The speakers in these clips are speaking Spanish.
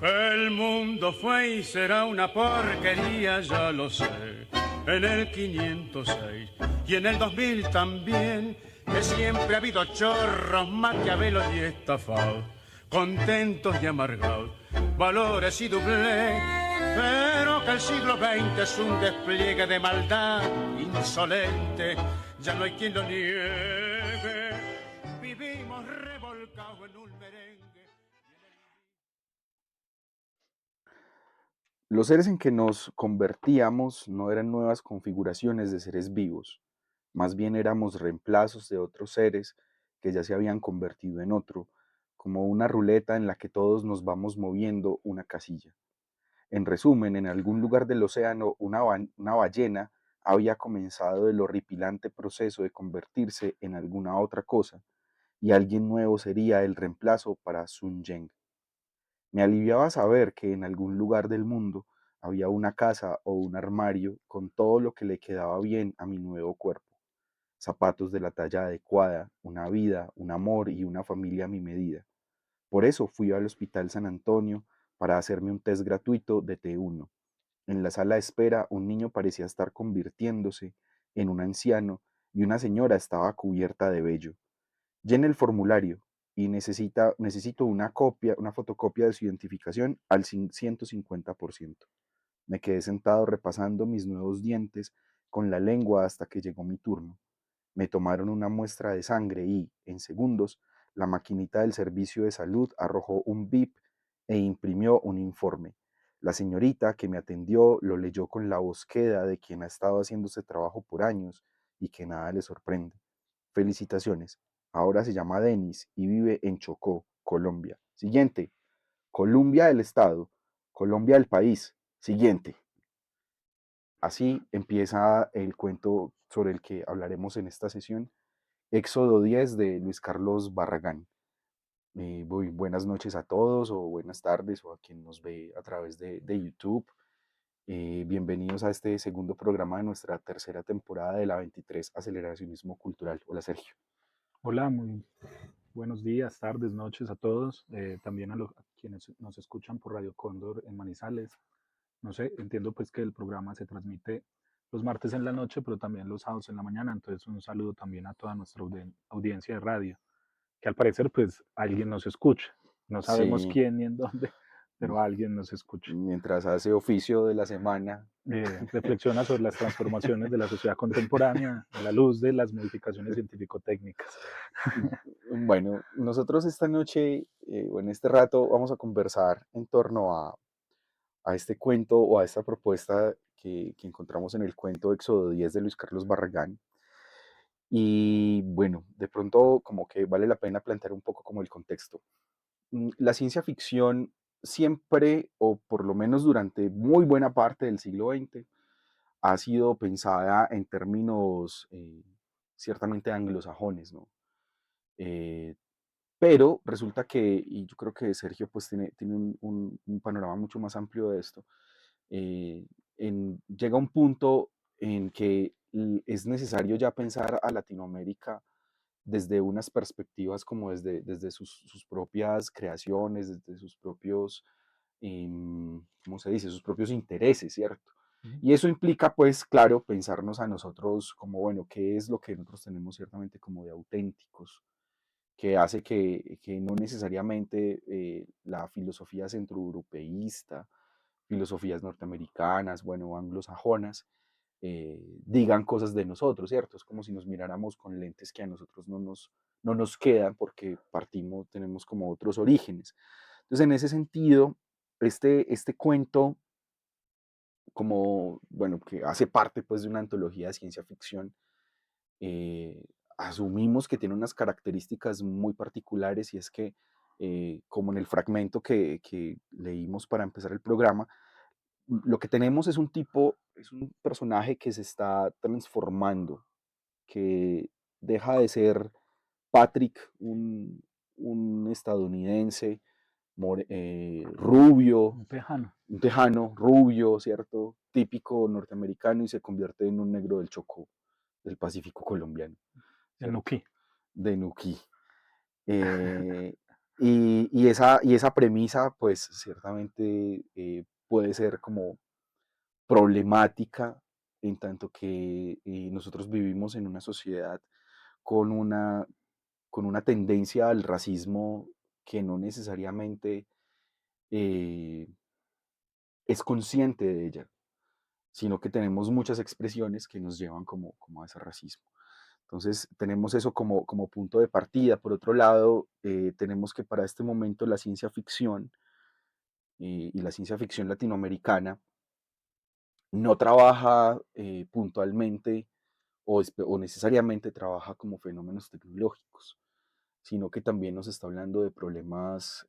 Que el mundo fue y será una porquería, ya lo sé. En el 506 y en el 2000 también, que siempre ha habido chorros, maquiavelos y estafados, contentos y amargados, valores y doblez. Pero que el siglo XX es un despliegue de maldad insolente, ya no hay quien lo niegue. Vivimos revolcados en un merengue. Los seres en que nos convertíamos no eran nuevas configuraciones de seres vivos, más bien éramos reemplazos de otros seres que ya se habían convertido en otro, como una ruleta en la que todos nos vamos moviendo una casilla. En resumen, en algún lugar del océano, una ballena había comenzado el horripilante proceso de convertirse en alguna otra cosa, y alguien nuevo sería el reemplazo para Sun Yeng. Me aliviaba saber que en algún lugar del mundo había una casa o un armario con todo lo que le quedaba bien a mi nuevo cuerpo: zapatos de la talla adecuada, una vida, un amor y una familia a mi medida. Por eso fui al Hospital San Antonio para hacerme un test gratuito de T1. En la sala de espera, un niño parecía estar convirtiéndose en un anciano y una señora estaba cubierta de vello. Llene el formulario y necesito una fotocopia de su identificación al 150%. Me quedé sentado repasando mis nuevos dientes con la lengua hasta que llegó mi turno. Me tomaron una muestra de sangre y, en segundos, la maquinita del servicio de salud arrojó un bip e imprimió un informe. La señorita que me atendió lo leyó con la voz queda de quien ha estado haciendo ese trabajo por años y que nada le sorprende. Felicitaciones. Ahora se llama Denis y vive en Chocó, Colombia. Siguiente. Colombia del Estado. Colombia del país. Siguiente. Así empieza el cuento sobre el que hablaremos en esta sesión, Éxodo 10 de Luis Carlos Barragán. Buenas noches a todos o buenas tardes o a quien nos ve a través de YouTube. Bienvenidos a este segundo programa de nuestra tercera temporada de la 23 Aceleracionismo Cultural. Hola, Sergio. Hola, muy buenos días, tardes, noches a todos, también a quienes nos escuchan por Radio Cóndor en Manizales. No sé, entiendo pues que el programa se transmite los martes en la noche, pero también los sábados en la mañana, entonces un saludo también a toda nuestra audiencia de radio, que al parecer pues alguien nos escucha. No sabemos Sí, quién ni en dónde, pero alguien nos escucha. mientras hace oficio de la semana. Reflexiona sobre las transformaciones de la sociedad contemporánea a la luz de las modificaciones científico-técnicas. Bueno, nosotros esta noche o en este rato vamos a conversar en torno a este cuento o a esta propuesta que encontramos en el cuento Éxodo 10 de Luis Carlos Barragán. Y bueno, de pronto como que vale la pena plantear un poco como el contexto. La ciencia ficción siempre, o por lo menos durante muy buena parte del siglo XX, ha sido pensada en términos ciertamente anglosajones, ¿no? Eh, pero resulta que, y yo creo que Sergio pues tiene un panorama mucho más amplio de esto, eh, llega un punto en que es necesario ya pensar a Latinoamérica desde unas perspectivas como desde sus propias creaciones, desde sus propios, ¿cómo se dice?, sus propios intereses, ¿cierto? Y eso implica, pues, claro, pensarnos a nosotros como, bueno, ¿qué es lo que nosotros tenemos ciertamente como de auténticos? Que hace que no necesariamente la filosofía centroeuropeísta, filosofías norteamericanas, bueno, anglosajonas, digan cosas de nosotros, ¿cierto? Es como si nos miráramos con lentes que a nosotros no nos quedan porque tenemos como otros orígenes. Entonces, en ese sentido, este cuento, como, bueno, que hace parte pues de una antología de ciencia ficción, asumimos que tiene unas características muy particulares y es que, como en el fragmento que leímos para empezar el programa, lo que tenemos es un personaje que se está transformando, que deja de ser Patrick, un estadounidense rubio, Un tejano, un tejano rubio, ¿cierto? Típico norteamericano y se convierte en un negro del Chocó, del Pacífico colombiano, el ¿cierto? Nuquí. De Nuquí. Eh, y esa premisa, pues ciertamente puede ser como problemática en tanto que nosotros vivimos en una sociedad con una, con una tendencia al racismo que no necesariamente eh, es consciente de ella, sino que tenemos muchas expresiones que nos llevan como a ese racismo. Entonces, tenemos eso como punto de partida. Por otro lado, tenemos que para este momento la ciencia ficción y la ciencia ficción latinoamericana no trabaja puntualmente o necesariamente trabaja como fenómenos tecnológicos, sino que también nos está hablando de problemas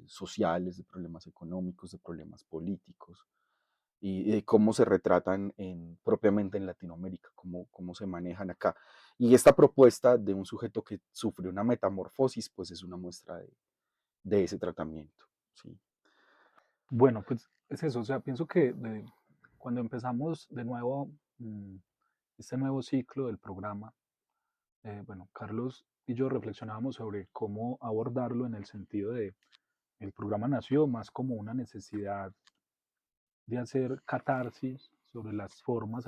sociales, de problemas económicos, de problemas políticos y de cómo se retratan propiamente en Latinoamérica, cómo se manejan acá. Y esta propuesta de un sujeto que sufre una metamorfosis, pues es una muestra de ese tratamiento. ¿Sí? Bueno, pues es eso, o sea, pienso que cuando empezamos de nuevo este nuevo ciclo del programa, bueno, Carlos y yo reflexionábamos sobre cómo abordarlo en el sentido de, el programa nació más como una necesidad de hacer catarsis sobre las formas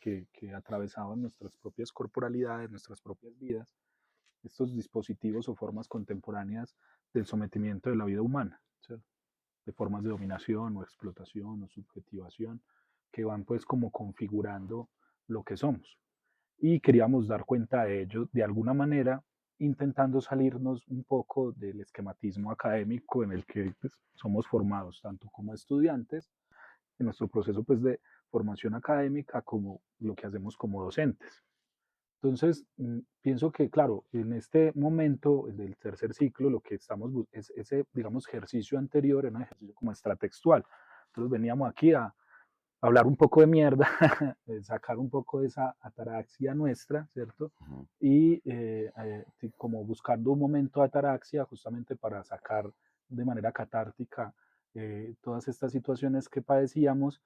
que atravesaban nuestras propias corporalidades, nuestras propias vidas, estos dispositivos o formas contemporáneas del sometimiento de la vida humana, ¿cierto? De formas de dominación o explotación o subjetivación que van pues como configurando lo que somos. Y queríamos dar cuenta de ello de alguna manera, intentando salirnos un poco del esquematismo académico en el que pues, somos formados tanto como estudiantes en nuestro proceso pues, de formación académica como lo que hacemos como docentes. Entonces, pienso que, claro, en este momento del tercer ciclo, lo que estamos es ese, digamos, ejercicio anterior, era un ejercicio como extratextual. Entonces, veníamos aquí a hablar un poco de mierda, sacar un poco de esa ataraxia nuestra, ¿cierto? Ujú. Y como buscando un momento de ataraxia justamente para sacar de manera catártica todas estas situaciones que padecíamos,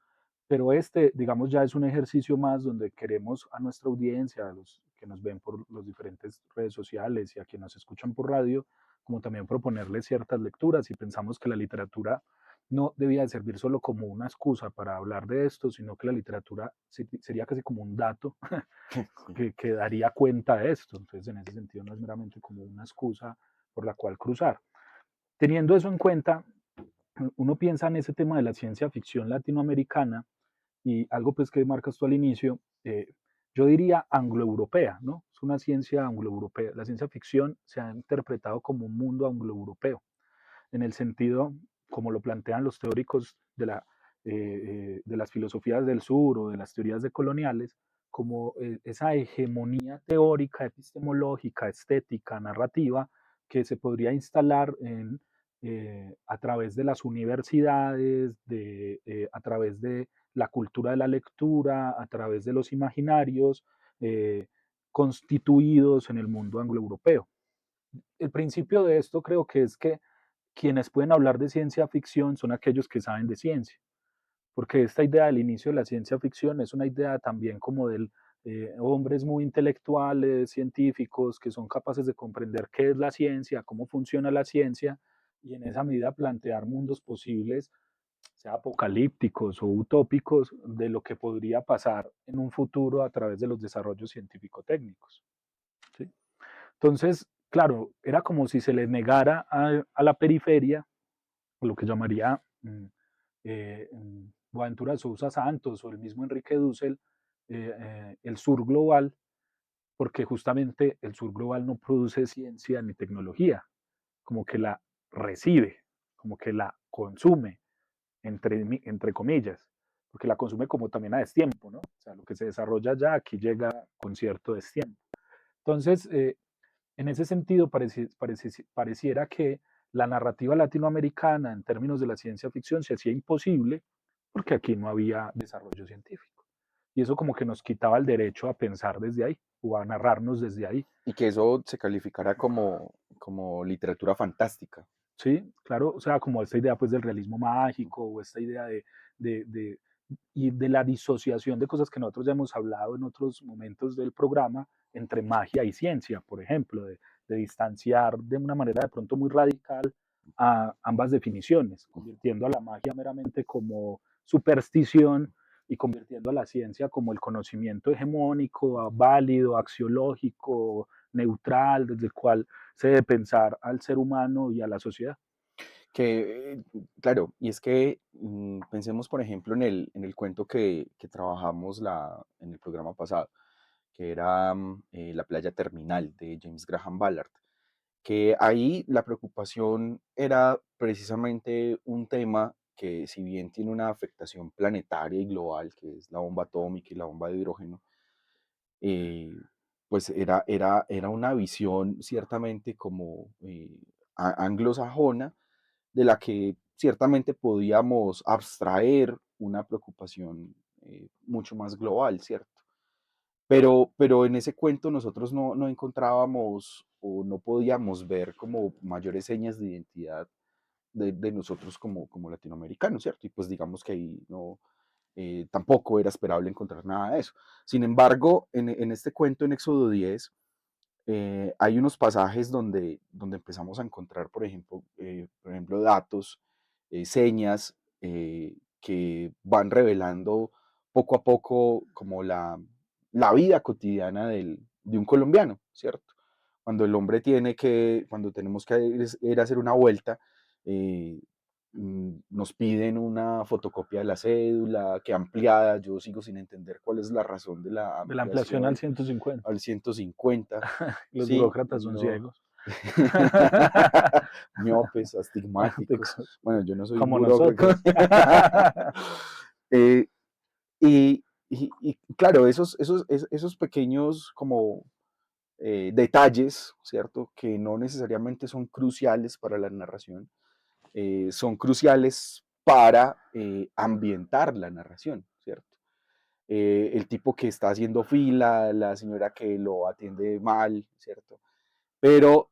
pero este, digamos, ya es un ejercicio más donde queremos a nuestra audiencia, a los que nos ven por las diferentes redes sociales y a quienes nos escuchan por radio, como también proponerles ciertas lecturas y pensamos que la literatura no debía de servir solo como una excusa para hablar de esto, sino que la literatura sería casi como un dato Sí. que daría cuenta de esto. Entonces, en ese sentido, no es meramente como una excusa por la cual cruzar. Teniendo eso en cuenta, uno piensa en ese tema de la ciencia ficción latinoamericana y algo pues que marcas tú al inicio, yo diría angloeuropea, ¿no? Es una ciencia angloeuropea. La ciencia ficción se ha interpretado como un mundo angloeuropeo en el sentido, como lo plantean los teóricos de las filosofías del sur o de las teorías decoloniales, como esa hegemonía teórica, epistemológica, estética, narrativa, que se podría instalar a través de las universidades, a través de la cultura de la lectura, a través de los imaginarios constituidos en el mundo angloeuropeo. El principio de esto creo que es que quienes pueden hablar de ciencia ficción son aquellos que saben de ciencia, porque esta idea del inicio de la ciencia ficción es una idea también como de hombres muy intelectuales, científicos, que son capaces de comprender qué es la ciencia, cómo funciona la ciencia, y en esa medida plantear mundos posibles, sea apocalípticos o utópicos, de lo que podría pasar en un futuro a través de los desarrollos científico-técnicos. ¿Sí? Entonces, claro, era como si se le negara a la periferia lo que llamaría Boaventura de Sousa Santos o el mismo Enrique Dussel, el sur global, porque justamente el sur global no produce ciencia ni tecnología, como que la recibe, como que la consume, entre comillas, porque la consume como también a destiempo, ¿no? O sea, lo que se desarrolla allá, aquí llega con cierto destiempo. Entonces, en ese sentido, pareciera que la narrativa latinoamericana en términos de la ciencia ficción se hacía imposible porque aquí no había desarrollo científico. Y eso como que nos quitaba el derecho a pensar desde ahí o a narrarnos desde ahí. Y que eso se calificara como literatura fantástica. Sí, claro, o sea, como esta idea pues del realismo mágico o esta idea de, de, y de la disociación de cosas que nosotros ya hemos hablado en otros momentos del programa entre magia y ciencia, por ejemplo, de de distanciar de una manera de pronto muy radical a ambas definiciones, convirtiendo a la magia meramente como superstición y convirtiendo a la ciencia como el conocimiento hegemónico, válido, axiológico, neutral, desde el cual se debe pensar al ser humano y a la sociedad. Claro, y es que pensemos, por ejemplo, en el cuento que trabajamos en el programa pasado, que era La playa terminal de James Graham Ballard, que ahí la preocupación era precisamente un tema que, si bien tiene una afectación planetaria y global, que es la bomba atómica y la bomba de hidrógeno, eh, pues era una visión ciertamente como anglosajona, de la que ciertamente podíamos abstraer una preocupación mucho más global, ¿cierto? Pero en ese cuento nosotros no encontrábamos o no podíamos ver como mayores señas de identidad de nosotros como latinoamericanos, ¿cierto? Y pues digamos que ahí no, tampoco era esperable encontrar nada de eso. Sin embargo, en este cuento, en Éxodo 10, hay unos pasajes donde empezamos a encontrar, por ejemplo, datos, señas que van revelando poco a poco como la vida cotidiana de un colombiano, ¿cierto? Cuando tenemos que ir a hacer una vuelta, eh, nos piden una fotocopia de la cédula, que ampliada, yo sigo sin entender cuál es la razón de la De la ampliación al ampliación 150. al 150, Los sí, burócratas son no. ciegos. Miopes, astigmáticos. Bueno, yo no soy un Como burócrata. nosotros. Eh, y claro, esos pequeños como detalles, ¿cierto? Que no necesariamente son cruciales para la narración, son cruciales para ambientar la narración, ¿cierto? El tipo que está haciendo fila, la señora que lo atiende mal, ¿cierto? Pero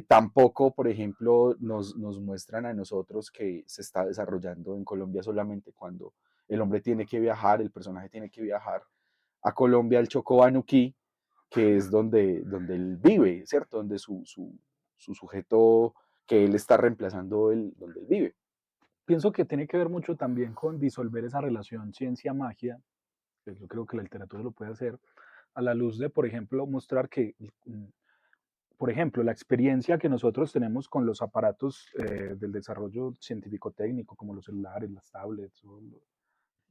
tampoco, por ejemplo, nos muestran a nosotros que se está desarrollando en Colombia solamente cuando el hombre tiene que viajar, el personaje tiene que viajar a Colombia, al Chocó Banuquí, que es donde él vive, ¿cierto? Donde su sujeto que él está reemplazando, donde él vive. Pienso que tiene que ver mucho también con disolver esa relación ciencia-magia, que yo creo que la literatura lo puede hacer, a la luz de, por ejemplo, mostrar que, por ejemplo, la experiencia que nosotros tenemos con los aparatos del desarrollo científico-técnico, como los celulares, las tablets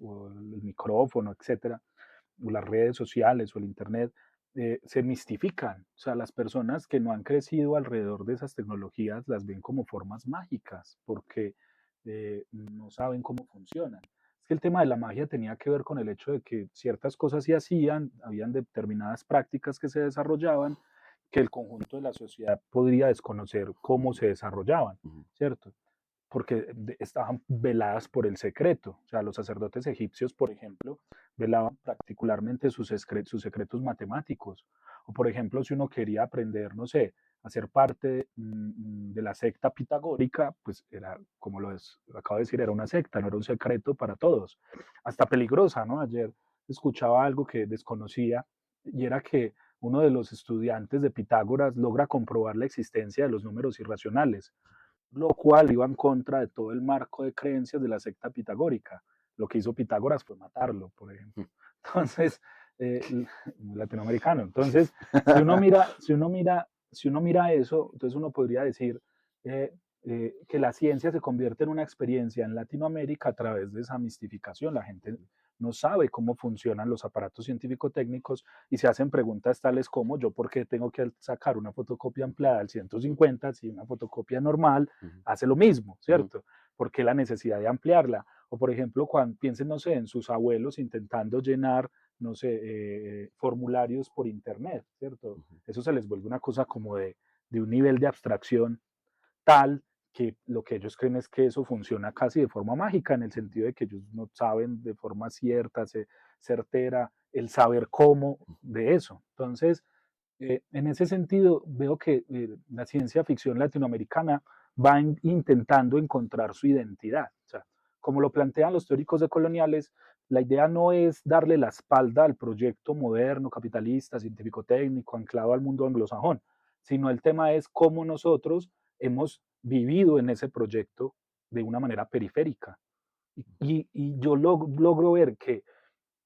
o el micrófono, etcétera, o las redes sociales o el Internet, se mistifican. O sea, las personas que no han crecido alrededor de esas tecnologías las ven como formas mágicas porque no saben cómo funcionan. Es que el tema de la magia tenía que ver con el hecho de que ciertas cosas se hacían, habían determinadas prácticas que se desarrollaban, que el conjunto de la sociedad podría desconocer cómo se desarrollaban, Ujú. ¿cierto? Porque estaban veladas por el secreto. O sea, los sacerdotes egipcios, por ejemplo, velaban particularmente sus secretos matemáticos. O, por ejemplo, si uno quería aprender, no sé, a ser parte de la secta pitagórica, pues era, como acabo de decir, era una secta, no era un secreto para todos. Hasta peligrosa, ¿no? Ayer escuchaba algo que desconocía y era que uno de los estudiantes de Pitágoras logra comprobar la existencia de los números irracionales, lo cual iba en contra de todo el marco de creencias de la secta pitagórica. Lo que hizo Pitágoras fue matarlo, por ejemplo. Entonces, latinoamericano. Entonces, si uno mira eso, entonces uno podría decir eh, que la ciencia se convierte en una experiencia en Latinoamérica a través de esa mistificación. La gente no sabe cómo funcionan los aparatos científico-técnicos y se hacen preguntas tales como yo por qué tengo que sacar una fotocopia ampliada al 150 si una fotocopia normal Ujú. hace lo mismo, Ujú. ¿cierto? ¿Por qué la necesidad de ampliarla? O por ejemplo, cuando piensen, no sé, en sus abuelos intentando llenar, no sé, formularios por internet, ¿cierto? Ujú. Eso se les vuelve una cosa como de un nivel de abstracción tal que lo que ellos creen es que eso funciona casi de forma mágica, en el sentido de que ellos no saben de forma cierta, certera, el saber cómo de eso. Entonces, en ese sentido, veo que la ciencia ficción latinoamericana va intentando encontrar su identidad. O sea, como lo plantean los teóricos decoloniales, la idea no es darle la espalda al proyecto moderno, capitalista, científico-técnico, anclado al mundo anglosajón. sino el tema es cómo nosotros hemos vivido en ese proyecto de una manera periférica. Y yo logro ver que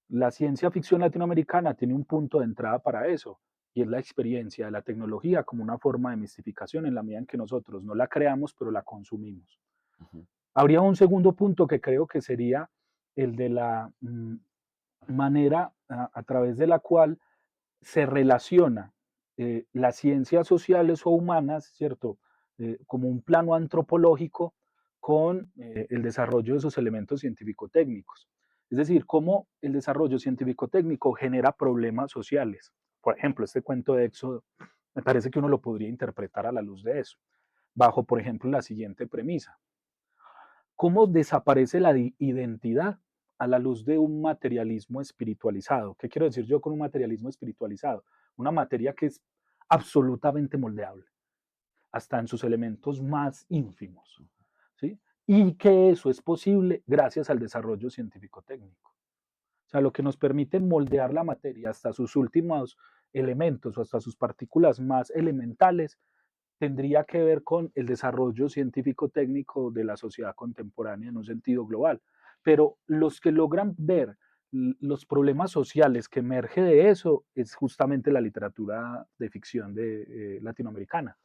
la ciencia ficción latinoamericana tiene un punto de entrada para eso, y es la experiencia de la tecnología como una forma de mistificación en la medida en que nosotros no la creamos, pero la consumimos. Ujú. Habría un segundo punto que creo que sería el de la manera a través de la cual se relaciona las ciencias sociales o humanas, ¿cierto? Como un plano antropológico con el desarrollo de esos elementos científico-técnicos. Es decir, cómo el desarrollo científico-técnico genera problemas sociales. Por ejemplo, este cuento de Éxodo, me parece que uno lo podría interpretar a la luz de eso, bajo, por ejemplo, la siguiente premisa. ¿Cómo desaparece la identidad a la luz de un materialismo espiritualizado? ¿Qué quiero decir yo con un materialismo espiritualizado? Una materia que es absolutamente moldeable, hasta en sus elementos más ínfimos, ¿sí? Y que eso es posible gracias al desarrollo científico-técnico. O sea, lo que nos permite moldear la materia hasta sus últimos elementos o hasta sus partículas más elementales tendría que ver con el desarrollo científico-técnico de la sociedad contemporánea en un sentido global. Pero los que logran ver los problemas sociales que emerge de eso es justamente la literatura de ficción latinoamericana.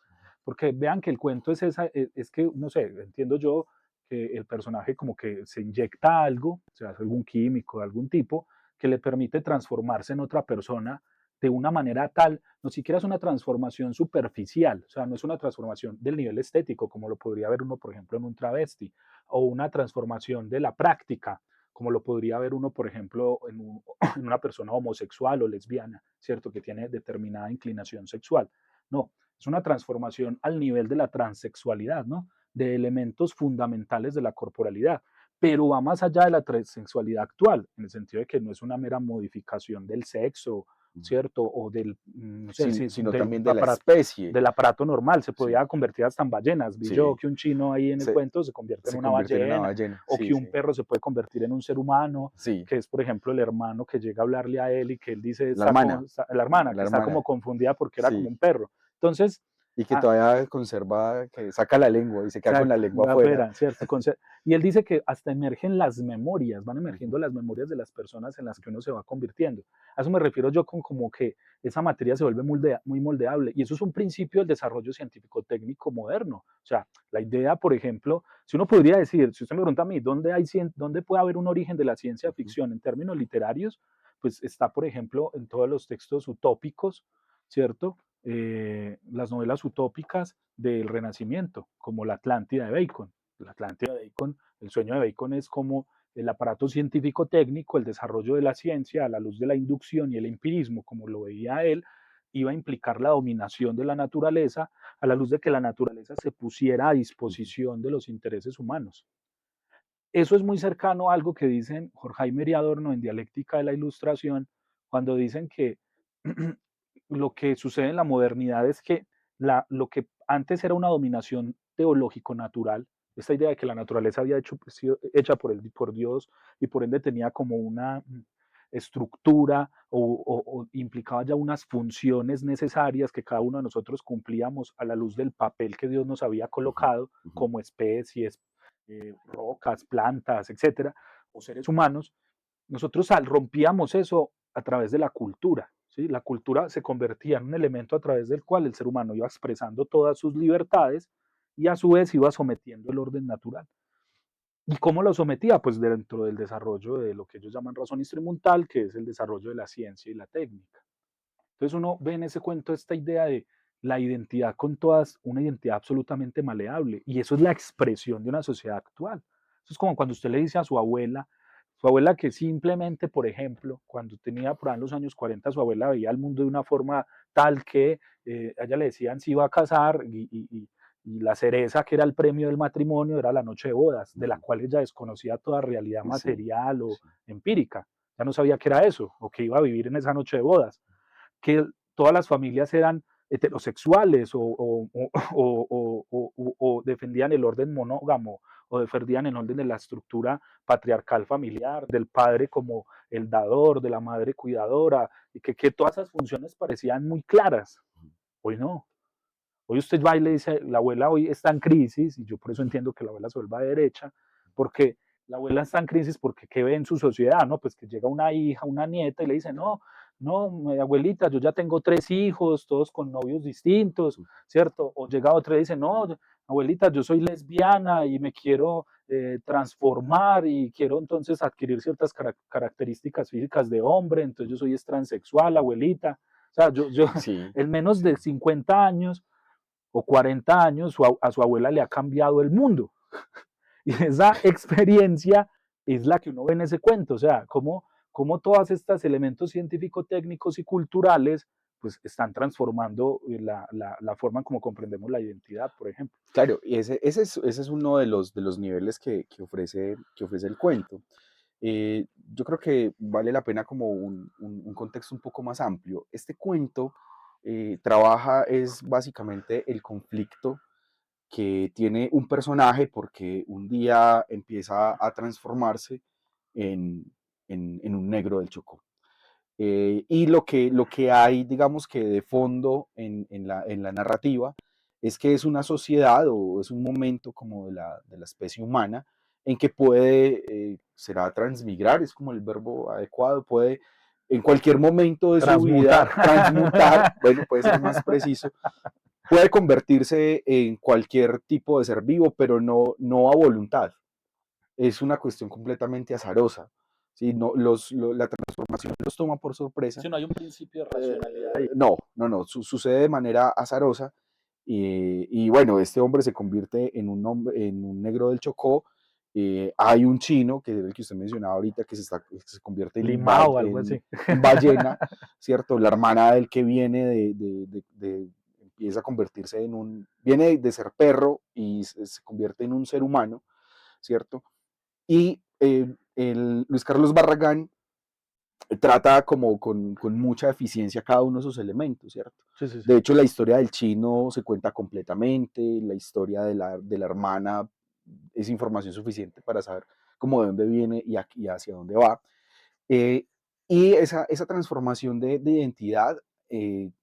Porque vean que el cuento es, es que, no sé, entiendo yo que el personaje como que se inyecta algo, se hace algún químico de algún tipo, que le permite transformarse en otra persona de una manera tal, no siquiera es una transformación superficial, o sea, no es una transformación del nivel estético, como lo podría ver uno, por ejemplo, en un travesti, o una transformación de la práctica, como lo podría ver uno, por ejemplo, en una persona homosexual o lesbiana, ¿cierto? Que tiene determinada inclinación sexual. No, es una transformación al nivel de la transexualidad, ¿no? De elementos fundamentales de la corporalidad, pero va más allá de la transexualidad actual, en el sentido de que no es una mera modificación del sexo, ¿cierto? O del, no sé, Sino también de la especie. del aparato normal, se Sí, podía convertir hasta en ballenas. Vi yo sí. que un chino ahí en el Se, cuento se convierte en se una convierte en una ballena, ballena. o Sí, que un sí. perro se puede convertir en un ser humano, Sí. que es, por ejemplo, el hermano que llega a hablarle a él y que él dice, La hermana. la hermana, La que está como hermana. confundida porque era como Sí. un perro. Entonces, Y que ah, todavía conserva, que saca la lengua y se queda con la exacto, lengua va afuera. afuera, ¿cierto? Y él dice que hasta emergen las memorias, van Ujú. emergiendo las memorias de las personas en las que uno se va convirtiendo. A eso me refiero yo con como que esa materia se vuelve muy moldeable y eso es un principio del desarrollo científico-técnico moderno. O sea, la idea, por ejemplo, si uno podría decir, si usted me pregunta a mí, ¿dónde puede haber un origen de la ciencia Ujú. ficción en términos literarios? Pues está, por ejemplo, en todos los textos utópicos, ¿cierto? Las novelas utópicas del Renacimiento, como la Atlántida de Bacon. La Atlántida de Bacon, el sueño de Bacon es como el aparato científico-técnico, el desarrollo de la ciencia a la luz de la inducción y el empirismo, como lo veía él, iba a implicar la dominación de la naturaleza a la luz de que la naturaleza se pusiera a Ujú. disposición de los intereses humanos. Eso es muy cercano a algo que dicen Horkheimer y Adorno en Dialéctica de la Ilustración, cuando dicen que lo que sucede en la modernidad es que lo que antes era una dominación teológico-natural, esta idea de que la naturaleza había sido hecha por Dios y por ende tenía como una estructura o implicaba ya unas funciones necesarias que cada uno de nosotros cumplíamos a la luz del papel que Dios nos había Ujú. colocado Ujú. como especies, rocas, plantas, etcétera, o seres humanos, nosotros rompíamos eso a través de la cultura. ¿Sí? La cultura se convertía en un elemento a través del cual el ser humano iba expresando todas sus libertades y a su vez iba sometiendo el orden natural. ¿Y cómo lo sometía? Pues dentro del desarrollo de lo que ellos llaman razón instrumental, que es el desarrollo de la ciencia y la técnica. Entonces uno ve en ese cuento esta idea de la identidad con todas, una identidad absolutamente maleable, y eso es la expresión de una sociedad actual. Eso es como cuando usted le dice a su abuela que simplemente, por ejemplo, cuando tenía por ahí en los años 40, su abuela veía el mundo de una forma tal que a ella le decían si iba a casar y la cereza que era el premio del matrimonio era la noche de bodas, de la Ujú. cual ella desconocía toda realidad Sí, material o sí. empírica. Ya no sabía qué era eso o que iba a vivir en esa noche de bodas, que todas las familias eran heterosexuales o defendían el orden monógamo o defendían el orden de la estructura patriarcal familiar, del padre como el dador, de la madre cuidadora, y que todas esas funciones parecían muy claras. Hoy no. Hoy usted va y le dice, la abuela hoy está en crisis, y yo por eso entiendo que la abuela se vuelva de derecha, porque la abuela está en crisis porque ¿qué ve en su sociedad? ¿No? Pues que llega una hija, una nieta y le dice, no, no, abuelita, yo ya tengo 3 hijos, todos con novios distintos, ¿cierto? O llega otra y dice, no, abuelita, yo soy lesbiana y me quiero transformar y quiero entonces adquirir ciertas características físicas de hombre, entonces yo soy transexual, abuelita. O sea, yo Sí, en menos de 50 años o 40 años, a su abuela le ha cambiado el mundo. Y esa experiencia es la que uno ve en ese cuento, o sea, cómo todos estos elementos científico-técnicos y culturales pues están transformando la forma en cómo comprendemos la identidad, por ejemplo. claro, y ese es uno de los niveles que ofrece el cuento. Yo creo que vale la pena como un contexto un poco más amplio. Este cuento trabaja es básicamente el conflicto que tiene un personaje porque un día empieza a transformarse en, en un negro del Chocó. Y lo que hay, digamos que de fondo en la narrativa, es que es una sociedad o es un momento como de la especie humana en que puede, será transmigrar, es como el verbo adecuado, puede en cualquier momento de su Transmutar. vida transmutar, bueno, puede ser más preciso, puede convertirse en cualquier tipo de ser vivo, pero no a voluntad. Es una cuestión completamente azarosa. ¿Sí? No, la transformación los toma por sorpresa. Si no hay un principio de racionalidad ahí. No, sucede de manera azarosa. Y bueno, este hombre se convierte en un negro del Chocó. Hay un chino, que es el que usted mencionaba ahorita, que se convierte Limao o algo así. en ballena, ¿cierto? La hermana del que viene empieza a convertirse viene de ser perro y se convierte en un ser humano, ¿cierto? Y Luis Carlos Barragán trata como con mucha eficiencia cada uno de esos elementos, ¿cierto? Sí, sí, sí. De hecho, la historia del chino se cuenta completamente, la historia de la hermana es información suficiente para saber cómo de dónde viene y hacia dónde va. Eh, y esa transformación de identidad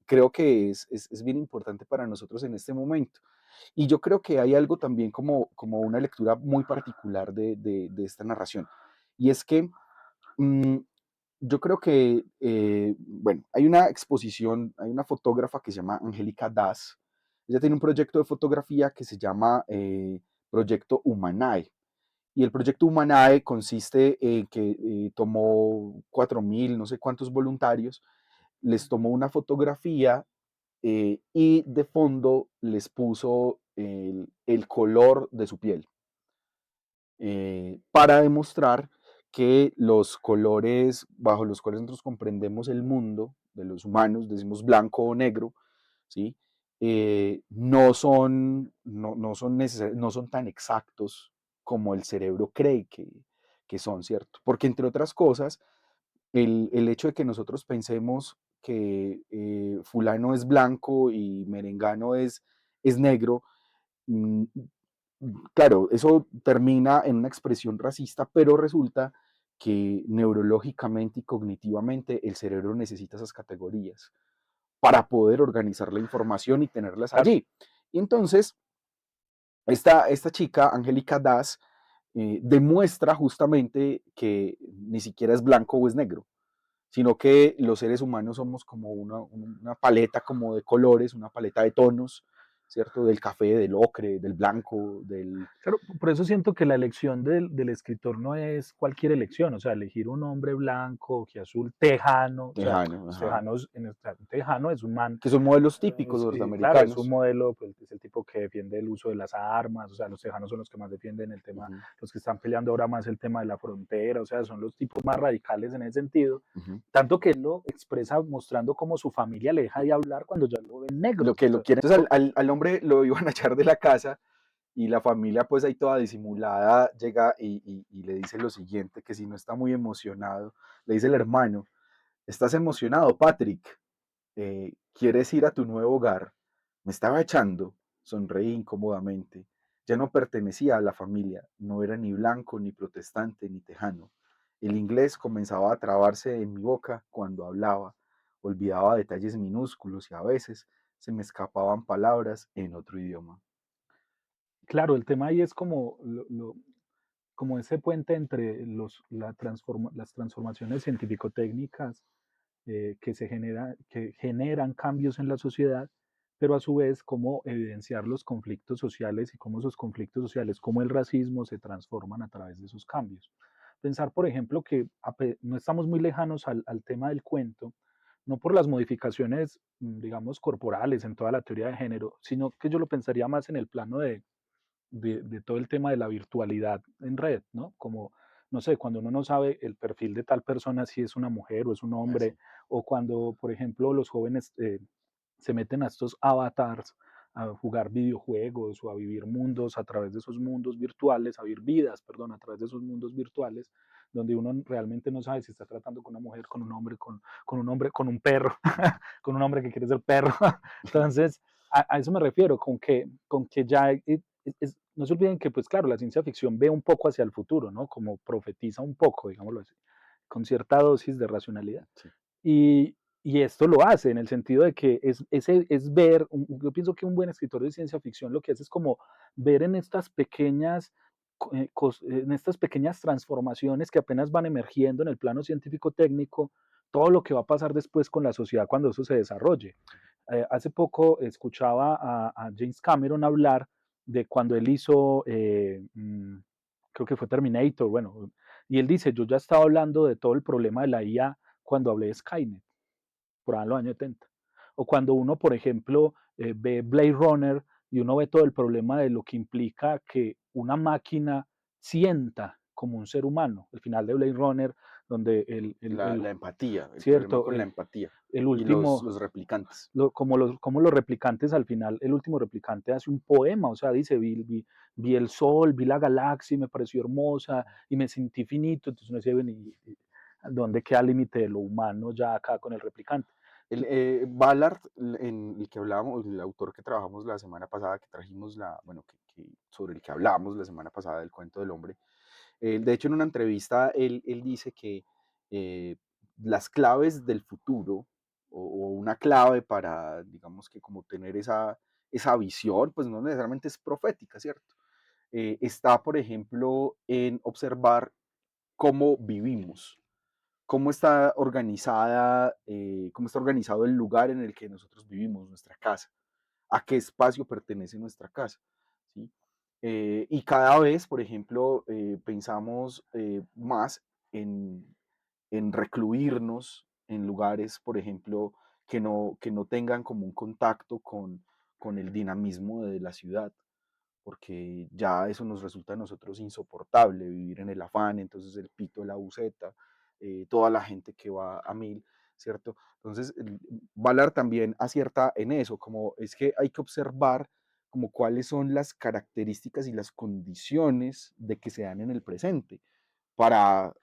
creo que es bien importante para nosotros en este momento. Y yo creo que hay algo también como una lectura muy particular de esta narración. Y es que mm, yo creo que, bueno, hay una exposición, hay una fotógrafa que se llama Angélica Das. Ella tiene un proyecto de fotografía que se llama Proyecto Humanae. Y el proyecto Humanae consiste en que tomó 4.000, no sé cuántos voluntarios, les tomó una fotografía y de fondo les puso el color de su piel para demostrar que los colores bajo los cuales nosotros comprendemos el mundo de los humanos, decimos blanco o negro, ¿sí? No son tan exactos como el cerebro cree que son, ¿cierto? Porque entre otras cosas, el hecho de que nosotros pensemos que fulano es blanco y merengano es negro, mm, claro, eso termina en una expresión racista, pero resulta que neurológicamente y cognitivamente el cerebro necesita esas categorías para poder organizar la información y tenerlas Claro. allí. Y entonces, esta chica, Angélica Das, demuestra justamente que ni siquiera es blanco o es negro, sino que los seres humanos somos como una paleta como de colores, una paleta de tonos, ¿cierto? Del café, del ocre, del blanco, del Claro, por eso siento que la elección del escritor no es cualquier elección, o sea, elegir un hombre blanco, azul, tejano, o sea, tejano, los ajá, tejanos, un tejano es un man, que son modelos típicos claro, es un norteamericanos. modelo, pues, es el tipo que defiende el uso de las armas, o sea, los tejanos son los que más defienden el tema, Ujú, los que están peleando ahora más el tema de la frontera, o sea, son los tipos más radicales en ese sentido, ujú. tanto que él lo expresa mostrando cómo su familia le deja de hablar cuando ya lo ven negro, Lo que o lo sea, quieren. Entonces al hombre lo iban a echar de la casa y la familia pues ahí toda disimulada llega y le dice lo siguiente, que si no está muy emocionado, le dice el hermano, ¿estás emocionado, Patrick? ¿Quieres ir a tu nuevo hogar? Me estaba echando, sonreí incómodamente. Ya no pertenecía a la familia, no era ni blanco, ni protestante, ni tejano. El inglés comenzaba a trabarse en mi boca cuando hablaba, olvidaba detalles minúsculos y a veces se me escapaban palabras en otro idioma. Claro, el tema ahí es como, como ese puente entre las transformaciones científico-técnicas que generan cambios en la sociedad, pero a su vez cómo evidenciar los conflictos sociales y cómo esos conflictos sociales, como el racismo, se transforman a través de esos cambios. Pensar, por ejemplo, que no estamos muy lejanos al tema del cuento, no por las modificaciones, digamos, corporales en toda la teoría de género, sino que yo lo pensaría más en el plano de todo el tema de la virtualidad en red, ¿no? Como, no sé, cuando uno no sabe el perfil de tal persona, si es una mujer o es un hombre, Así. o cuando, por ejemplo, los jóvenes se meten a estos avatars a jugar videojuegos o a vivir mundos a través de esos mundos virtuales, a vivir vidas, perdón, a través de esos mundos virtuales, donde uno realmente no sabe si está tratando con una mujer, con un hombre, con un hombre, con un perro, con un hombre que quiere ser perro. Entonces, a eso me refiero, con que ya no se olviden que, pues claro, la ciencia ficción ve un poco hacia el futuro, ¿no? Como profetiza un poco, digámoslo así, con cierta dosis de racionalidad. Sí. Y esto lo hace en el sentido de que es ver, yo pienso que un buen escritor de ciencia ficción lo que hace es como ver en estas pequeñas transformaciones que apenas van emergiendo en el plano científico técnico, todo lo que va a pasar después con la sociedad cuando eso se desarrolle. Hace poco escuchaba a James Cameron hablar de cuando él hizo, creo que fue Terminator, bueno, y él dice, yo ya estaba hablando de todo el problema de la IA cuando hablé de Skynet, por ahí en los años 70. O cuando uno, por ejemplo, ve Blade Runner y uno ve todo el problema de lo que implica que una máquina sienta como un ser humano. El final de Blade Runner, donde La empatía, el problema cierto, con la empatía el y último, los replicantes. como los replicantes al final, el último replicante hace un poema, o sea, dice, vi el sol, vi la galaxia y me pareció hermosa y me sentí finito, entonces uno dice, bueno, ¿dónde queda el límite de lo humano ya acá con el replicante? Ballard, en el que hablábamos, el autor que trabajamos la semana pasada, que trajimos bueno, sobre el que hablamos la semana pasada del cuento del hombre, de hecho en una entrevista él dice que eh, las claves del futuro o una clave para, digamos que como tener esa visión, pues no necesariamente es profética, ¿cierto? Está, por ejemplo, en observar cómo vivimos, cómo está organizado el lugar en el que nosotros vivimos, nuestra casa, a qué espacio pertenece nuestra casa, ¿sí? Y cada vez, por ejemplo, pensamos más en recluirnos en lugares, por ejemplo, que no tengan como un contacto con el dinamismo de la ciudad, porque ya eso nos resulta a nosotros insoportable, vivir en el afán, entonces el pito de la buceta, toda la gente que va a mil, ¿cierto? Entonces, Ballard también acierta en eso, como es que hay que observar como cuáles son las características y las condiciones de que se dan en el presente, para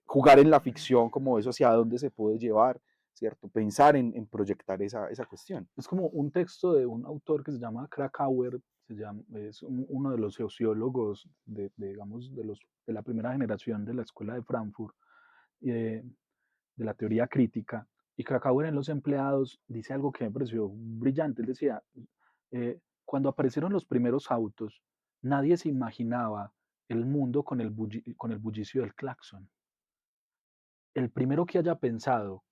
jugar en la ficción como eso hacia dónde se puede llevar, ¿cierto? Pensar en proyectar esa cuestión. Es como un texto de un autor que se llama Krakauer, es uno de los sociólogos digamos, de la primera generación de la Escuela de Frankfurt, de la teoría crítica. Y Krakauer en Los Empleados dice algo que me pareció brillante. Él decía, cuando aparecieron los primeros autos, nadie se imaginaba el mundo con el bullicio del claxon. El primero que haya pensado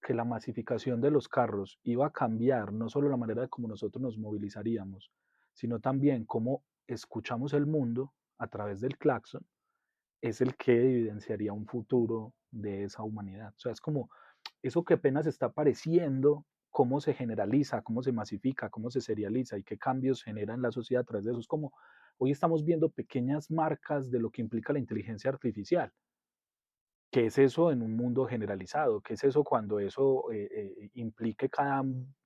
que la masificación de los carros iba a cambiar no solo la manera de cómo nosotros nos movilizaríamos, sino también cómo escuchamos el mundo a través del claxon, es el que evidenciaría un futuro de esa humanidad. O sea, es como eso que apenas está apareciendo, cómo se generaliza, cómo se masifica, cómo se serializa y qué cambios genera en la sociedad a través de eso. Es como hoy estamos viendo pequeñas marcas de lo que implica la inteligencia artificial. ¿Qué es eso en un mundo generalizado? ¿Qué es eso cuando eso implique cada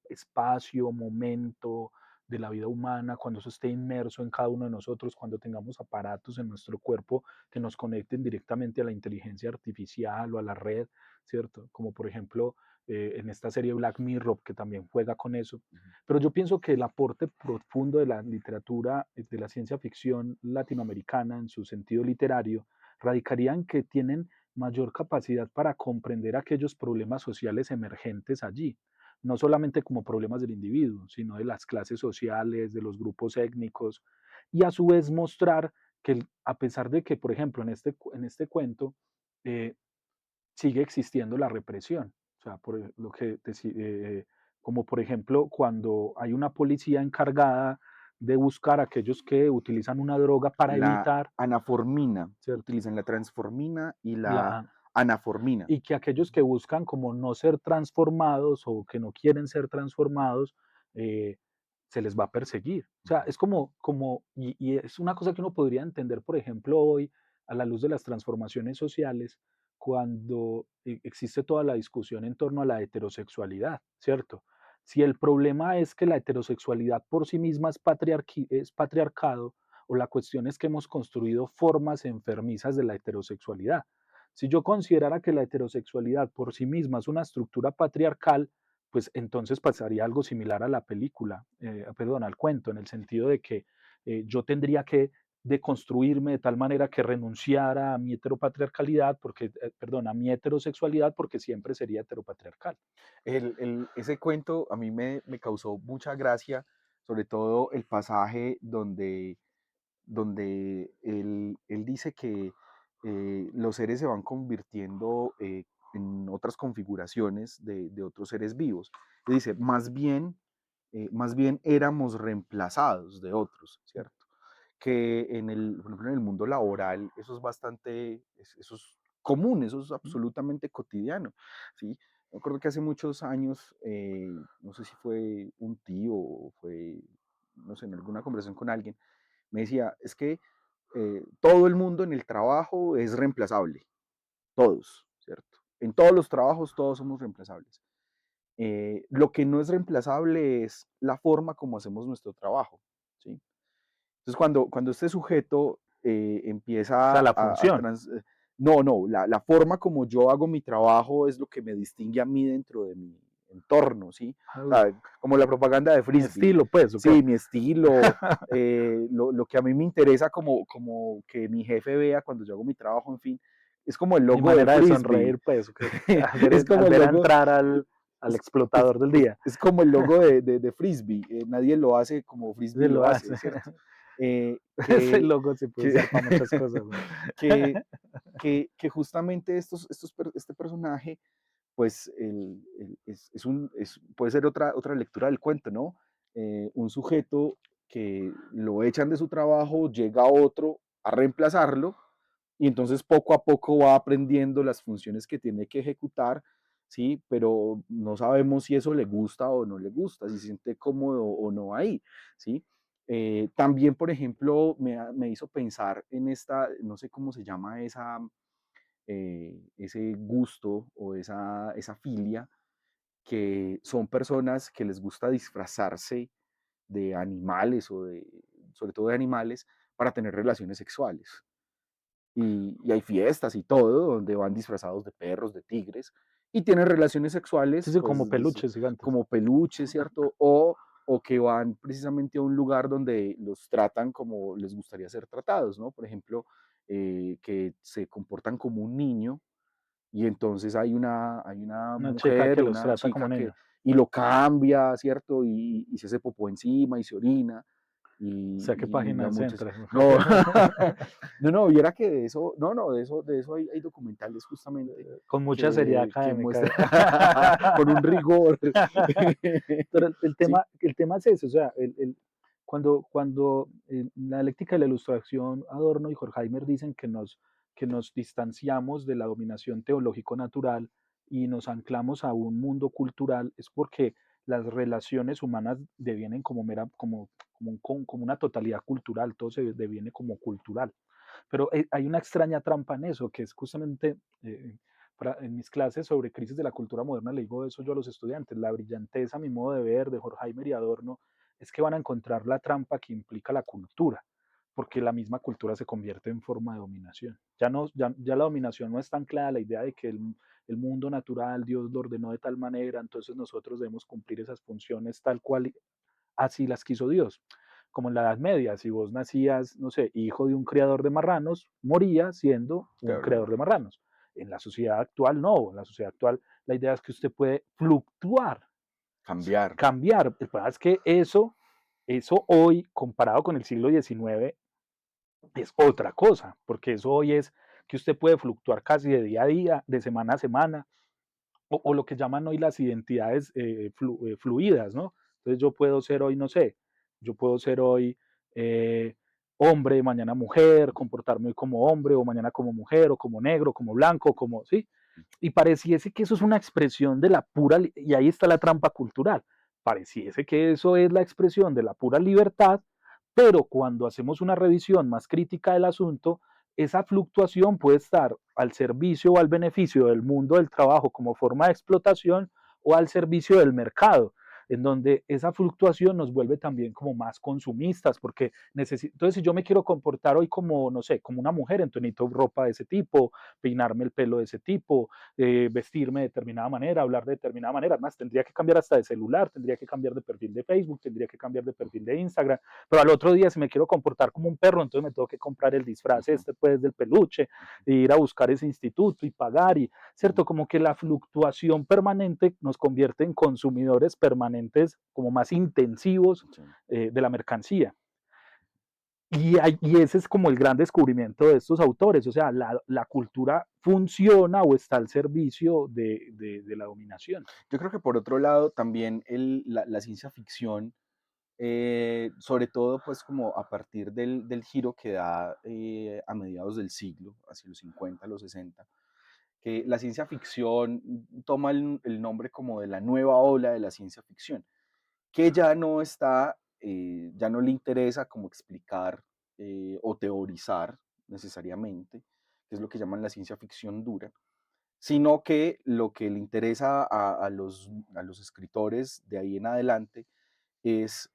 espacio, momento de la vida humana, cuando eso esté inmerso en cada uno de nosotros, cuando tengamos aparatos en nuestro cuerpo que nos conecten directamente a la inteligencia artificial o a la red, ¿cierto? Como por ejemplo en esta serie Black Mirror, que también juega con eso. Pero yo pienso que el aporte profundo de la literatura, de la ciencia ficción latinoamericana en su sentido literario, radicaría en que tienen mayor capacidad para comprender aquellos problemas sociales emergentes allí. no solamente como problemas del individuo, sino de las clases sociales, de los grupos étnicos, y a su vez mostrar que a pesar de que, por ejemplo, en este cuento, eh, sigue existiendo la represión. O sea, lo que como por ejemplo cuando hay una policía encargada de buscar a aquellos que utilizan una droga para La evitar, anaformina, ¿cierto? utilizan la transformina y la La, anaformina. y que aquellos que buscan como no ser transformados o que no quieren ser transformados, eh, se les va a perseguir. O sea, es y es una cosa que uno podría entender, por ejemplo, hoy, a la luz de las transformaciones sociales, cuando existe toda la discusión en torno a la heterosexualidad, ¿cierto? Si el problema es que la heterosexualidad por sí misma es patriarcado, o la cuestión es que hemos construido formas enfermizas de la heterosexualidad. Si yo considerara que la heterosexualidad por sí misma es una estructura patriarcal, pues entonces pasaría algo similar a la película, perdón, al cuento, en el sentido de que yo tendría que deconstruirme de tal manera que renunciara a mi heteropatriarcalidad, perdón, a mi heterosexualidad, porque siempre sería heteropatriarcal. Ese cuento a mí me causó mucha gracia, sobre todo el pasaje donde él dice que los seres se van convirtiendo en otras configuraciones de otros seres vivos. Y dice, más bien éramos reemplazados de otros, ¿cierto? Que por ejemplo, en el mundo laboral eso es eso es común, eso es absolutamente cotidiano, ¿sí? Me acuerdo que hace muchos años, no sé si fue un tío o fue, no sé, en alguna conversación con alguien, me decía, es que todo el mundo en el trabajo es reemplazable, todos, ¿cierto? En todos los trabajos todos somos reemplazables. Lo que no es reemplazable es la forma como hacemos nuestro trabajo, ¿sí? Entonces, cuando este sujeto O sea, empieza la función. no, no, la forma como yo hago mi trabajo es lo que me distingue a mí dentro de mi entorno, ¿sí? O Ah, sea, como la propaganda de mi Frisbee. estilo, pues, ¿ok? Sí, mi estilo, lo que a mí me interesa como que mi jefe vea cuando yo hago mi trabajo, en fin, es como el Mi logo de manera de Frisbee. sonreír, pues, ¿ok? Es Al como el ver logo, entrar al es, explotador del día. es como el logo de Frisbee. Nadie lo hace como Frisbee Se lo lo hace, hace. ¿cierto? Ese Que, logo se puede que, usar para muchas cosas, güey. que, que justamente este personaje, pues puede ser otra lectura del cuento, ¿no? Un sujeto que lo echan de su trabajo, llega otro a reemplazarlo y entonces poco a poco va aprendiendo las funciones que tiene que ejecutar, ¿sí? Pero no sabemos si eso le gusta o no le gusta, si se siente cómodo o no ahí, ¿sí? También, por ejemplo, me hizo pensar en no sé cómo se llama ese gusto o esa filia, que son personas que les gusta disfrazarse de animales sobre todo de animales, para tener relaciones sexuales. Y hay fiestas y todo donde van disfrazados de perros, de tigres, y tienen relaciones Sí, sexuales, sí, como pues peluches gigantes. como peluches, ¿cierto? O que van precisamente a un lugar donde los tratan como les gustaría ser tratados, ¿no? Por ejemplo, que se comportan como un niño y entonces hay una Una chica mujer, que los una trata como chica niños. y lo cambia, ¿cierto? Y se hace popó encima y se orina. O sea, ¿qué Y la páginas muchacha, entras? no, no, no, viera que de eso, no, no, de eso hay documentales justamente Con mucha seriedad que académica. muestran con un rigor. Pero Sí, el tema es ese, o sea, cuando en la dialéctica de la ilustración, Adorno y Horkheimer dicen que nos distanciamos de la dominación teológico-natural y nos anclamos a un mundo cultural, es porque las relaciones humanas devienen como una totalidad cultural, todo se deviene como cultural. Pero hay una extraña trampa en eso, que es justamente en mis clases sobre crisis de la cultura moderna le digo eso yo a los estudiantes, la brillanteza, a mi modo de ver, de Horkheimer y Adorno, es que van a encontrar la trampa que implica la cultura, porque la misma cultura se convierte en forma de dominación. Ya la dominación no está anclada a la idea de que el mundo natural, Dios lo ordenó de tal manera, entonces nosotros debemos cumplir esas funciones tal cual, así las quiso Dios. Como en la Edad Media, si vos nacías, no sé, hijo de un criador de marranos, moría siendo un claro. criador de marranos. En la sociedad actual no, en la sociedad actual la idea es que usted puede fluctuar Cambiar. cambiar. El problema es que eso hoy, comparado con el siglo XIX, es otra cosa, porque eso hoy es que usted puede fluctuar casi de día a día, de semana a semana, o lo que llaman hoy las identidades fluidas, ¿no? Entonces yo puedo ser hoy, no sé, yo puedo ser hoy eh, hombre, mañana mujer, comportarme hoy como hombre, o mañana como mujer, o como negro, como blanco, como, ¿sí? Y pareciese que eso es una expresión de la pura, y ahí está la trampa cultural, pareciese que eso es la expresión de la pura libertad, pero cuando hacemos una revisión más crítica del asunto, esa fluctuación puede estar al servicio o al beneficio del mundo del trabajo como forma de explotación o al servicio del mercado, en donde esa fluctuación nos vuelve también como más consumistas, porque entonces si yo me quiero comportar hoy como, no sé, como una mujer, entonces necesito ropa de ese tipo, peinarme el pelo de ese tipo, vestirme de determinada manera, hablar de determinada manera, además tendría que cambiar hasta de celular, tendría que cambiar de perfil de Facebook, tendría que cambiar de perfil de Instagram, pero al otro día si me quiero comportar como un perro, entonces me tengo que comprar el disfraz Ujú, este pues del peluche, e ir a buscar ese instituto y pagar, y ujú. cierto, como que la fluctuación permanente nos convierte en consumidores permanentes como más intensivos Sí. de la mercancía. Y ese es como el gran descubrimiento de estos autores, o sea, la cultura funciona o está al servicio de la dominación. Yo creo que por otro lado también la ciencia ficción, sobre todo pues como a partir del giro que da a mediados del siglo, hacia los 50, los 60, que la ciencia ficción toma el nombre como de la nueva ola de la ciencia ficción, que ya no está, ya no le interesa como explicar o teorizar necesariamente, que es lo que llaman la ciencia ficción dura, sino que lo que le interesa a los escritores de ahí en adelante es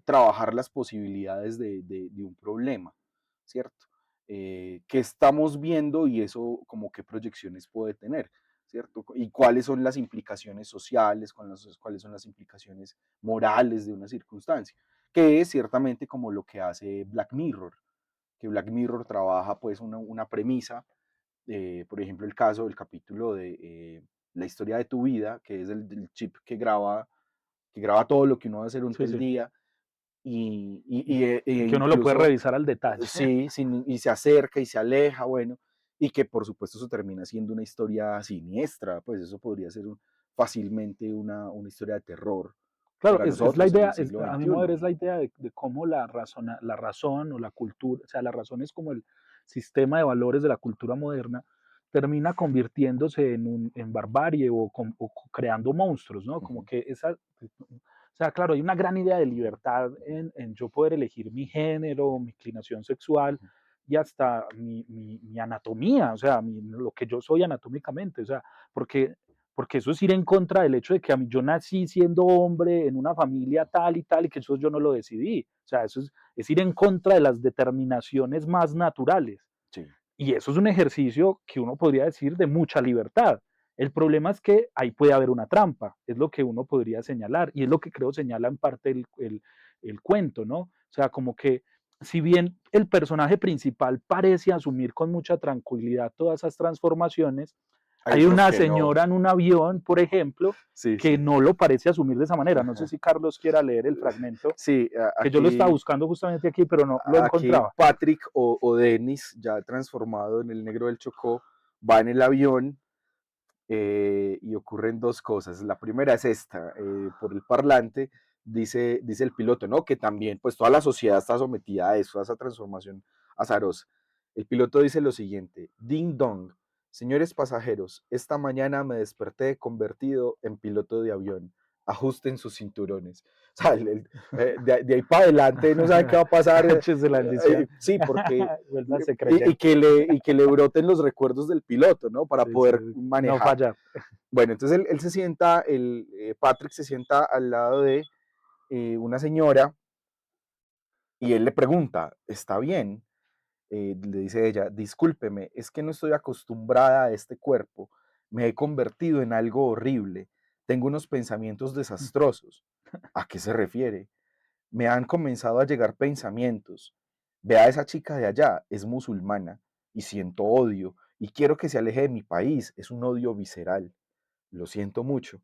trabajar las posibilidades de un problema, ¿cierto? ¿Qué estamos viendo y eso como qué proyecciones puede tener, ¿cierto? Y cuáles son las implicaciones sociales, cuáles son las implicaciones morales de una circunstancia, que es ciertamente como lo que hace Black Mirror, que Black Mirror trabaja pues una premisa, por ejemplo el capítulo de la historia de tu vida, que es el chip que graba todo lo que uno va a hacer Sí, durante el sí. día Y que uno lo puede incluso, revisar al detalle. sí, y se acerca y se aleja, bueno, y que por supuesto eso termina siendo una historia siniestra, pues eso podría ser fácilmente una historia de terror Claro, para es la nosotros en idea, el siglo a mi modo de ver, XXI. es la idea de cómo la razón o la cultura, o sea, la razón es como el sistema de valores de la cultura moderna, termina convirtiéndose en barbarie o creando monstruos, ¿no? Como Ujú, que o sea, claro, hay una gran idea de libertad en yo poder elegir mi género, mi inclinación sexual ujú. y hasta mi anatomía, o sea, lo que yo soy anatómicamente, o sea, porque eso es ir en contra del hecho de que a mí yo nací siendo hombre en una familia tal y que eso yo no lo decidí. O sea, eso es ir en contra de las determinaciones más naturales. Sí, Y eso es un ejercicio que uno podría decir de mucha libertad. El problema es que ahí puede haber una trampa, es lo que uno podría señalar, y es lo que creo señala en parte el cuento, ¿no? O sea, como que si bien el personaje principal parece asumir con mucha tranquilidad todas esas transformaciones, hay hay otros una que no. señora en un avión, por ejemplo, Sí, que sí. no lo parece asumir de esa manera. No sé si Carlos quiera leer el fragmento, Sí, que yo lo estaba aquí, buscando justamente aquí, pero no lo aquí encontraba. Patrick o Dennis, ya transformado en el negro del Chocó, va en el avión y ocurren dos cosas. La primera es esta, por el parlante dice el piloto, ¿no? Que también, pues toda la sociedad está sometida a eso, a esa transformación azarosa. El piloto dice lo siguiente, Ding dong, señores pasajeros, esta mañana me desperté convertido en piloto de avión. Ajusten sus cinturones. O sea, de ahí para adelante no saben qué va a pasar. Échese la bendición. Sí, porque Vuélvase y, y creyente. que le, y que le broten los recuerdos del piloto, ¿no? Para Sí, sí, poder no manejar. fallar. Bueno, entonces él se sienta, Patrick se sienta al lado de una señora y él le pregunta, ¿está bien? Le dice ella, discúlpeme, es que no estoy acostumbrada a este cuerpo, me he convertido en algo horrible, tengo unos pensamientos desastrosos. ¿A qué se refiere? Me han comenzado a llegar pensamientos. Ve a esa chica de allá, es musulmana, y siento odio, y quiero que se aleje de mi país, es un odio visceral. Lo siento mucho.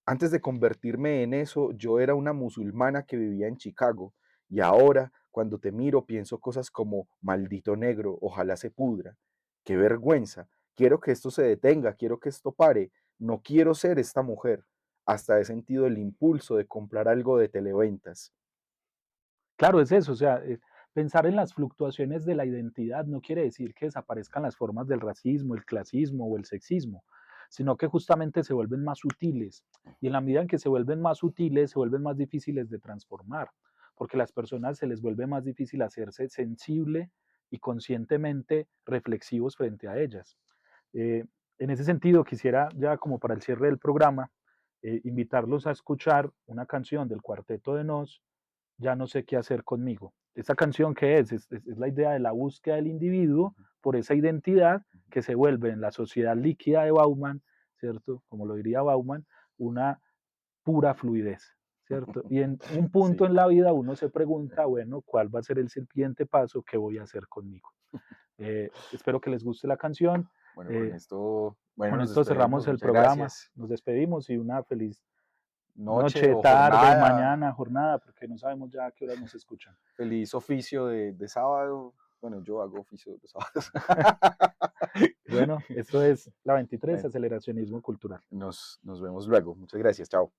Antes de convertirme en eso, yo era una musulmana que vivía en Chicago, y ahora, cuando te miro, pienso cosas como maldito negro, ojalá se pudra. Qué vergüenza. Quiero que esto se detenga, quiero que esto pare. No quiero ser esta mujer. Hasta he sentido el impulso de comprar algo de televentas. Claro, es eso, o sea, pensar en las fluctuaciones de la identidad no quiere decir que desaparezcan las formas del racismo, el clasismo o el sexismo, sino que justamente se vuelven más sutiles. Y en la medida en que se vuelven más sutiles, se vuelven más difíciles de transformar, porque a las personas se les vuelve más difícil hacerse sensible y conscientemente reflexivos frente a ellas. Eh, en ese sentido, quisiera ya como para el cierre del programa, invitarlos a escuchar una canción del Cuarteto de Nos, Ya no sé qué hacer conmigo. ¿Esta canción qué es? Es la idea de la búsqueda del individuo por esa identidad que se vuelve en la sociedad líquida de Bauman, ¿cierto? Como lo diría Bauman, una pura fluidez, ¿cierto? Y en un punto Sí. en la vida uno se pregunta, bueno, ¿cuál va a ser el siguiente paso que voy a hacer conmigo? Espero que les guste la canción. Bueno, Eh, bueno, con nos esto cerramos despedimos. el Muchas programa. gracias. Nos despedimos y una feliz Noche noche, o tarde, jornada, mañana, jornada, porque no sabemos ya a qué hora nos escuchan. feliz oficio de sábado. Bueno, yo hago oficio los sábados. Bueno, esto es la 23, Bueno, aceleracionismo cultural. nos vemos luego. Muchas gracias. Chao.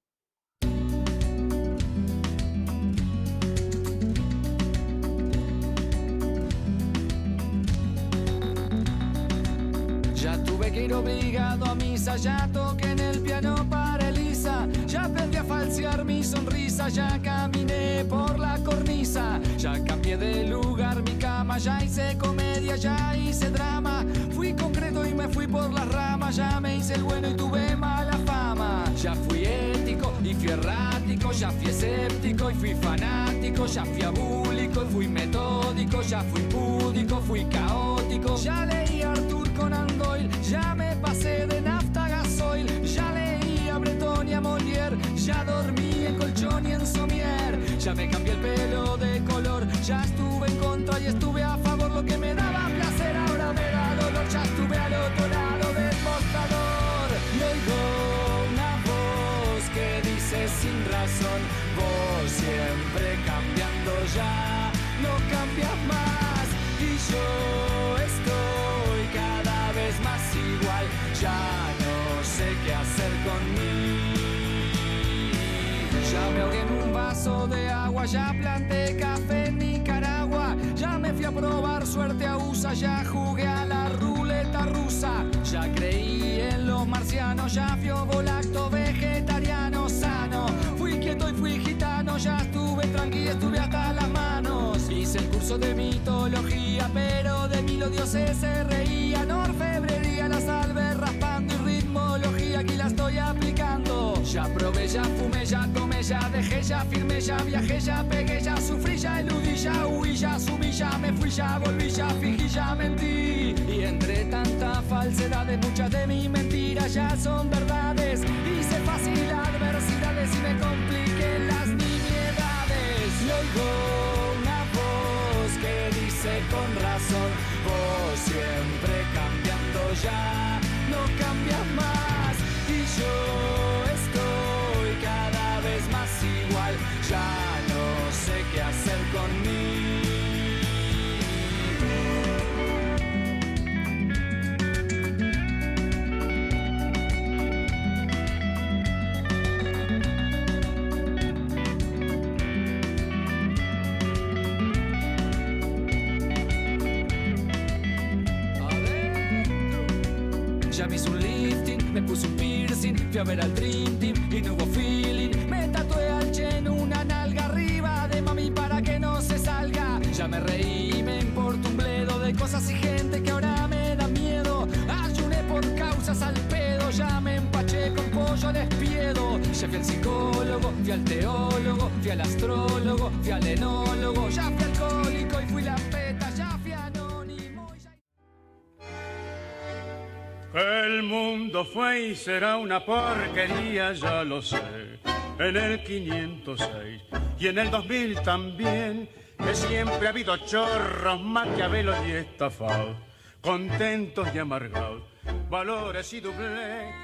Ya tuve que ir obligado a misa, ya toqué en el piano para Elisa, ya aprendí a falsear mi sonrisa, ya caminé por la cornisa, ya cambié de lugar mi cama, ya hice comedia, ya hice drama, fui concreto y me fui por las ramas, ya me hice el bueno y tuve mala fama, ya fui ético y fui errático, ya fui escéptico y fui fanático, ya fui abúlico y fui metódico, ya fui púdico, fui caótico, ya leí a Arthur Conan Doyle, ya me pasé de nafta a gasoil, ya leí a Breton y a Molière, ya dormí en colchón y en somier, ya me cambié el pelo de color, ya estuve en contra y estuve a favor, lo que me daba placer ahora me da dolor, ya estuve al otro lado del mostrador, y oigo una voz que dice sin razón, vos siempre cambiando ya, no cambias más, y yo estoy cada vez más igual, ya no sé qué hacer conmigo. Ya me ahogué en un vaso de agua, ya planté café en Nicaragua, ya me fui a probar suerte a USA, ya jugué a la ruleta rusa, ya creí en los marcianos, ya fui ovolacto vegetariano sano, fui quieto y fui gitano, ya estuve tranquilo, estuve hasta las manos, hice el curso de mitología, pero de mí los dioses se reían, orfebrería, la salve raspando y ritmología, aquí la estoy aplicando, ya probé, ya fumé, ya tomé, ya dejé, ya firmé, ya viajé, ya pegué, ya sufrí, ya eludí, ya huí, ya asumí, ya me fui, ya volví, ya fingí, ya mentí, y entre tanta falsedad muchas de mis mentiras ya son verdades, hice fácil adversidades y me compliqué las nimiedades, y oigo una voz que dice con razón, vos siempre cambiando ya, no cambias más, y yo estoy cada vez más igual, ya no sé qué hacer conmigo. Ya me hice un lifting, me puse un piercing, fui a ver al Dream Team y no hubo feeling. Me tatué al Chen una nalga arriba de mami para que no se salga. Ya me reí, me importa un bledo de cosas y gente que ahora me da miedo. Ayuné por causas al pedo, ya me empaché con pollo al espiedo. Ya fui al psicólogo, fui al teólogo, fui al astrólogo, fui al enólogo. Ya fui alcohólico y fui la peta, ya fui anónimo y ya... El mundo fue y será una porquería, ya lo sé. En el 506 y en el 2000 también, que siempre ha habido chorros, maquiavelos y estafados, contentos y amargados, valores y doblez.